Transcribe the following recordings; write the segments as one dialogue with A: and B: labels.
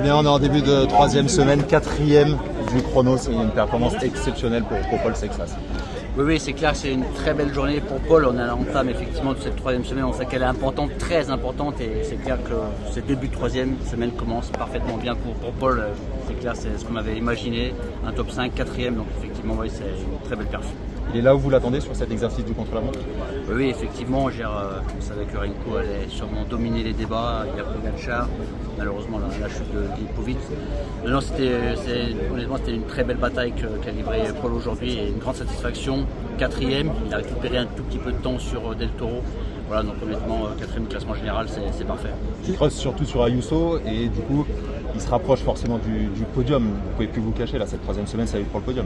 A: bien, on est en début de troisième semaine, quatrième du chrono. C'est une performance exceptionnelle pour Paul Sexas.
B: Oui, c'est clair, c'est une très belle journée pour Paul. On est à l'entame effectivement de cette troisième semaine. On sait qu'elle est importante, très importante, et c'est clair que ce début de troisième semaine commence parfaitement bien pour Paul. C'est clair, c'est ce qu'on avait imaginé, un top 5, quatrième, donc effectivement, oui, c'est une très belle perf.
A: Il est là où vous l'attendez sur cet exercice du contre-la-montre?
B: Oui, effectivement, on savait que Renko allait sûrement dominer les débats. Il y a Pogačar, malheureusement la chute de Lipovic. Non, honnêtement, c'était une très belle bataille qu'a livré Paul aujourd'hui, et une grande satisfaction. Quatrième, il a récupéré un tout petit peu de temps sur Del Toro. Voilà, donc honnêtement, quatrième du classement général, c'est parfait.
A: Il creuse surtout sur Ayuso, et du coup, il se rapproche forcément du podium. Vous ne pouvez plus vous cacher, là, cette troisième semaine, ça va être pour le podium.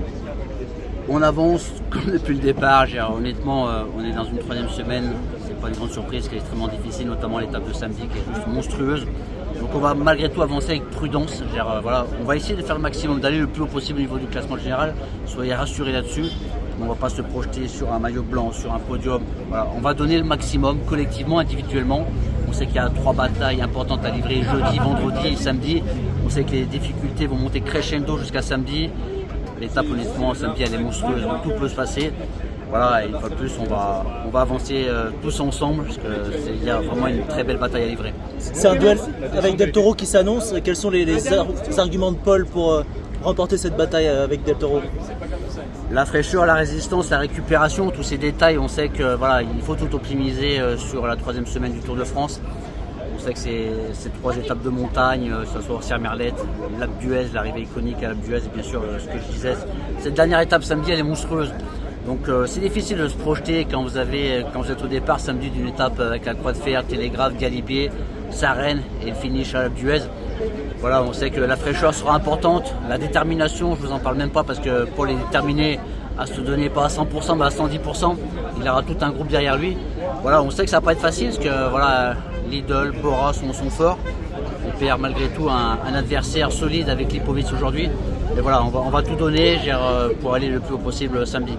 B: On avance depuis le départ. Honnêtement, on est dans une troisième semaine. C'est pas une grande surprise, qui est extrêmement difficile, notamment l'étape de samedi qui est juste monstrueuse. Donc on va malgré tout avancer avec prudence. Voilà, on va essayer de faire le maximum, d'aller le plus haut possible au niveau du classement général. Soyez rassurés là-dessus. On ne va pas se projeter sur un maillot blanc, sur un podium. Voilà, on va donner le maximum collectivement, individuellement. On sait qu'il y a 3 batailles importantes à livrer jeudi, vendredi et samedi. On sait que les difficultés vont monter crescendo jusqu'à samedi. L'étape, honnêtement, samedi, elle est monstrueuse, donc tout peut se passer. Voilà, et une fois de plus, on va avancer tous ensemble, parce qu'il y a vraiment une très belle bataille à livrer.
C: C'est un duel avec Del Toro qui s'annonce. Quels sont les arguments de Paul pour remporter cette bataille avec Del Toro?
B: La fraîcheur, la résistance, la récupération, tous ces détails. On sait que voilà, il faut tout optimiser sur la troisième semaine du Tour de France. On sait que ces 3 étapes de montagne, que ce soit Orsières-Merlette, l'Alpe d'Huez, l'arrivée iconique à l'Alpe d'Huez, et bien sûr ce que je disais, cette dernière étape samedi, elle est monstrueuse. Donc c'est difficile de se projeter quand vous êtes au départ samedi d'une étape avec la Croix de Fer, Télégraphe, Galibier, Sarenne et le finish à l'Alpe d'Huez. Voilà, on sait que la fraîcheur sera importante, la détermination, je vous en parle même pas, parce que Paul est déterminé à se donner pas à 100% mais à 110%. Il aura tout un groupe derrière lui. Voilà, on sait que ça va pas être facile, parce que voilà, Lidl, Bora sont forts. On perd malgré tout un adversaire solide avec Lipovic aujourd'hui. Et voilà, on va tout donner pour aller le plus haut possible samedi.